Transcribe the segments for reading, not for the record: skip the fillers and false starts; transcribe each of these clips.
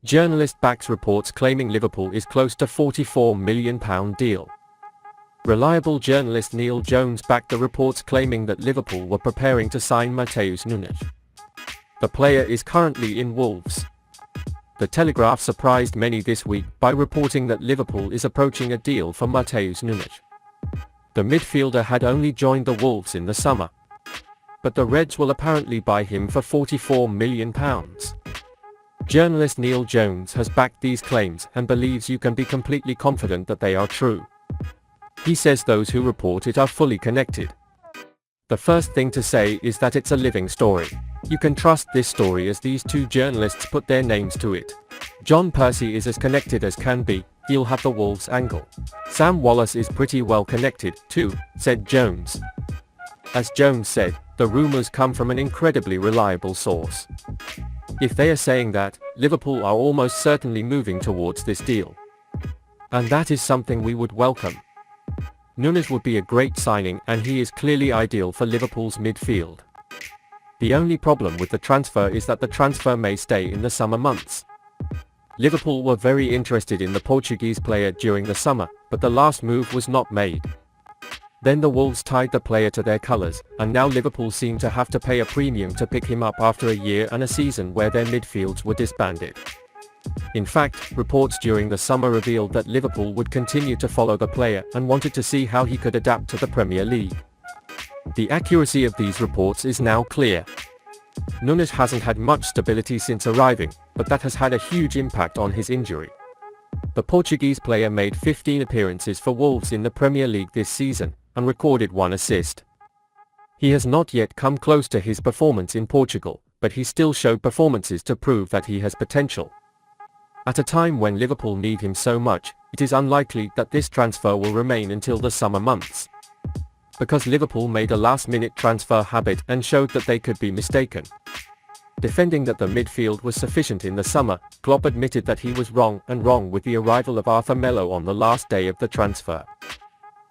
Journalist backs reports claiming Liverpool is close to £44 million deal. Reliable journalist Neil Jones backed the reports claiming that Liverpool were preparing to sign Matheus Nunez. The player is currently in Wolves. The Telegraph surprised many this week by reporting that Liverpool is approaching a deal for Matheus Nunez. The midfielder had only joined the Wolves in the summer, but the Reds will apparently buy him for £44 million. Journalist Neil Jones has backed these claims and believes you can be completely confident that they are true. He says those who report it are fully connected. The first thing to say is that it's a living story. You can trust this story as these two journalists put their names to it. John Percy is as connected as can be, he'll have the Wolves angle. Sam Wallace is pretty well connected, too, said Jones. As Jones said, the rumors come from an incredibly reliable source. If they are saying that, Liverpool are almost certainly moving towards this deal. And that is something we would welcome. Nunez would be a great signing and he is clearly ideal for Liverpool's midfield. The only problem with the transfer is that the transfer may stay in the summer months. Liverpool were very interested in the Portuguese player during the summer, but the last move was not made. Then the Wolves tied the player to their colours, and now Liverpool seem to have to pay a premium to pick him up after a year and a season where their midfields were disbanded. In fact, reports during the summer revealed that Liverpool would continue to follow the player and wanted to see how he could adapt to the Premier League. The accuracy of these reports is now clear. Nunez hasn't had much stability since arriving, but that has had a huge impact on his injury. The Portuguese player made 15 appearances for Wolves in the Premier League this season, and recorded 1 assist. He has not yet come close to his performance in Portugal, but he still showed performances to prove that he has potential. At a time when Liverpool need him so much, it is unlikely that this transfer will remain until the summer months. Because Liverpool made a last-minute transfer habit and showed that they could be mistaken. Defending that the midfield was sufficient in the summer, Klopp admitted that he was wrong with the arrival of Arthur Melo on the last day of the transfer.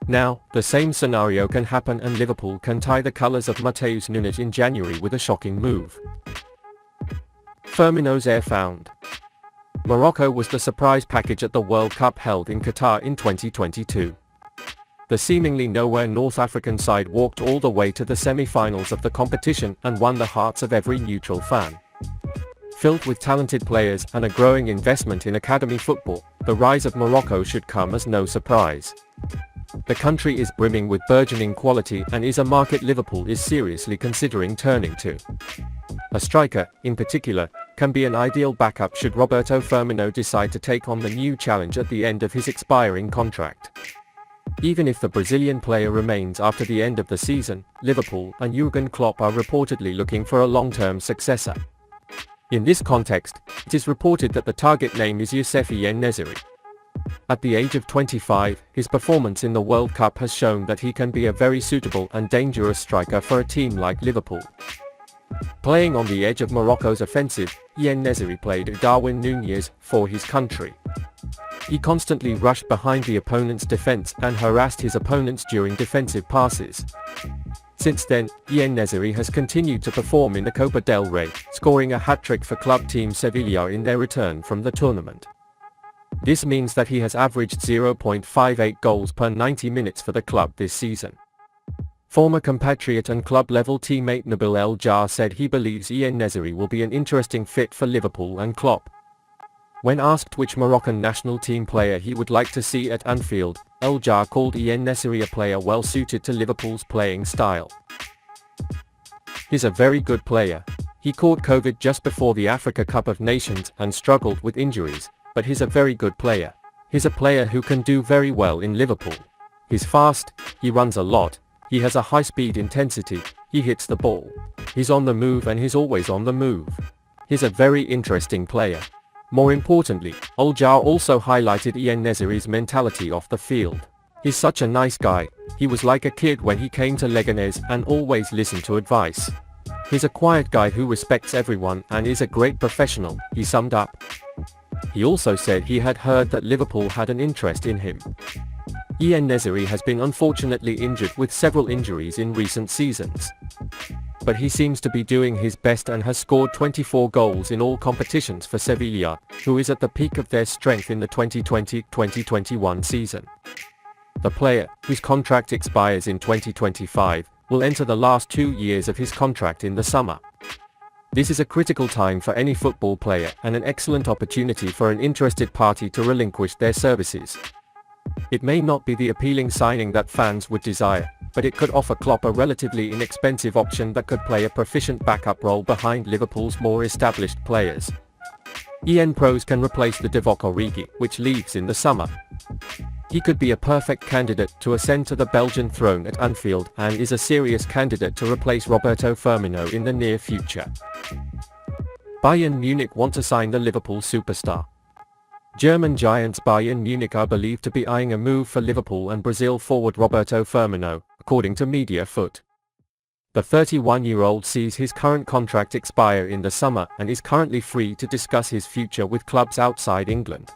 Now, the same scenario can happen and Liverpool can tie the colours of Matheus Nunez in January with a shocking move. Firmino's heir found. Morocco was the surprise package at the World Cup held in Qatar in 2022. The seemingly nowhere North African side walked all the way to the semi-finals of the competition and won the hearts of every neutral fan. Filled with talented players and a growing investment in academy football, the rise of Morocco should come as no surprise. The country is brimming with burgeoning quality and is a market Liverpool is seriously considering turning to. A striker, in particular, can be an ideal backup should Roberto Firmino decide to take on the new challenge at the end of his expiring contract. Even if the Brazilian player remains after the end of the season, Liverpool and Jürgen Klopp are reportedly looking for a long-term successor. In this context, it is reported that the target name is Youssef En-Nesyri. At the age of 25, his performance in the World Cup has shown that he can be a very suitable and dangerous striker for a team like Liverpool. Playing on the edge of Morocco's offensive, En-Nesyri played Darwin Nunez for his country. He constantly rushed behind the opponent's defense and harassed his opponents during defensive passes. Since then, En-Nesyri has continued to perform in the Copa del Rey, scoring a hat-trick for club team Sevilla in their return from the tournament. This means that he has averaged 0.58 goals per 90 minutes for the club this season. Former compatriot and club-level teammate Nabil El Jar said he believes En-Nesyri will be an interesting fit for Liverpool and Klopp. When asked which Moroccan national team player he would like to see at Anfield, El Jar called En-Nesyri a player well suited to Liverpool's playing style. He's a very good player. He caught COVID just before the Africa Cup of Nations and struggled with injuries, but he's a very good player. He's a player who can do very well in Liverpool. He's fast, he runs a lot, he has a high-speed intensity, he hits the ball. He's on the move and he's always on the move. He's a very interesting player. More importantly, El Jar also highlighted En-Nesyri's mentality off the field. He's such a nice guy, he was like a kid when he came to Leganés and always listened to advice. He's a quiet guy who respects everyone and is a great professional, he summed up. He also said he had heard that Liverpool had an interest in him. En-Nesyri has been unfortunately injured with several injuries in recent seasons. but he seems to be doing his best and has scored 24 goals in all competitions for Sevilla, who is at the peak of their strength in the 2020-2021 season. The player, whose contract expires in 2025, will enter the last 2 years of his contract in the summer. This is a critical time for any football player and an excellent opportunity for an interested party to relinquish their services. It may not be the appealing signing that fans would desire, but it could offer Klopp a relatively inexpensive option that could play a proficient backup role behind Liverpool's more established players. EN Pros can replace the Divock Origi, which leaves in the summer. He could be a perfect candidate to ascend to the Belgian throne at Anfield and is a serious candidate to replace Roberto Firmino in the near future. Bayern Munich want to sign the Liverpool superstar. German giants Bayern Munich are believed to be eyeing a move for Liverpool and Brazil forward Roberto Firmino, according to Mediafoot. The 31-year-old sees his current contract expire in the summer and is currently free to discuss his future with clubs outside England.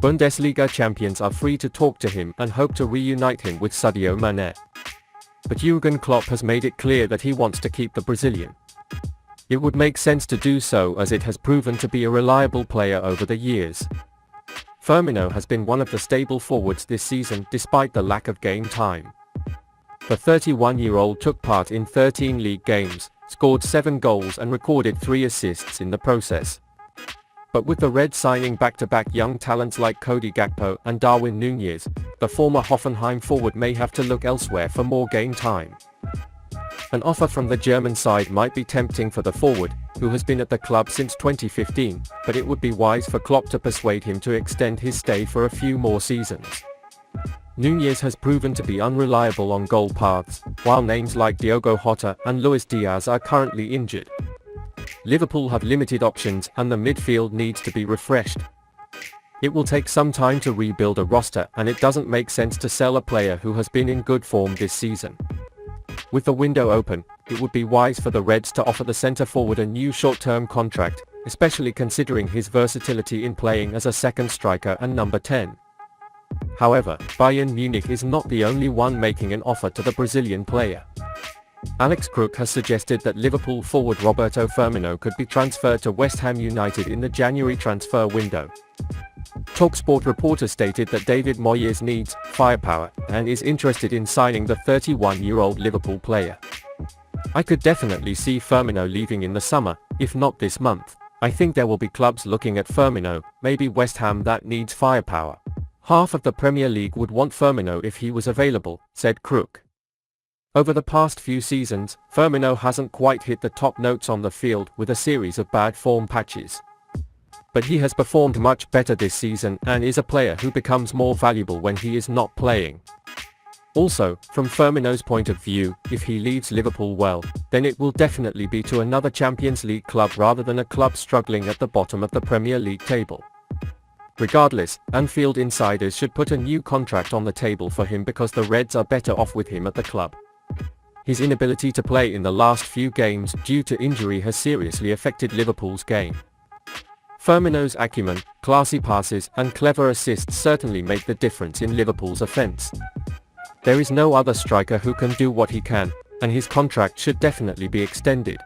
Bundesliga champions are free to talk to him and hope to reunite him with Sadio Mane. But Jürgen Klopp has made it clear that he wants to keep the Brazilian. It would make sense to do so as it has proven to be a reliable player over the years. Firmino has been one of the stable forwards this season despite the lack of game time. The 31-year-old took part in 13 league games, scored 7 goals and recorded 3 assists in the process. But with the Reds signing back-to-back young talents like Cody Gakpo and Darwin Nunez, the former Hoffenheim forward may have to look elsewhere for more game time. An offer from the German side might be tempting for the forward, who has been at the club since 2015, but it would be wise for Klopp to persuade him to extend his stay for a few more seasons. Nunez has proven to be unreliable on goal paths, while names like Diogo Jota and Luis Diaz are currently injured. Liverpool have limited options and the midfield needs to be refreshed. It will take some time to rebuild a roster and it doesn't make sense to sell a player who has been in good form this season. With the window open, it would be wise for the Reds to offer the centre-forward a new short-term contract, especially considering his versatility in playing as a second striker and number 10. However, Bayern Munich is not the only one making an offer to the Brazilian player. Alex Crook has suggested that Liverpool forward Roberto Firmino could be transferred to West Ham United in the January transfer window. TalkSport reporter stated that David Moyes needs firepower and is interested in signing the 31-year-old Liverpool player. I could definitely see Firmino leaving in the summer, if not this month. I think there will be clubs looking at Firmino, maybe West Ham that needs firepower. Half of the Premier League would want Firmino if he was available, said Crook. Over the past few seasons, Firmino hasn't quite hit the top notes on the field with a series of bad form patches. But he has performed much better this season and is a player who becomes more valuable when he is not playing. Also, from Firmino's point of view, if he leaves Liverpool well, then it will definitely be to another Champions League club rather than a club struggling at the bottom of the Premier League table. Regardless, Anfield insiders should put a new contract on the table for him because the Reds are better off with him at the club. His inability to play in the last few games due to injury has seriously affected Liverpool's game. Firmino's acumen, classy passes and clever assists certainly make the difference in Liverpool's offence. There is no other striker who can do what he can, and his contract should definitely be extended.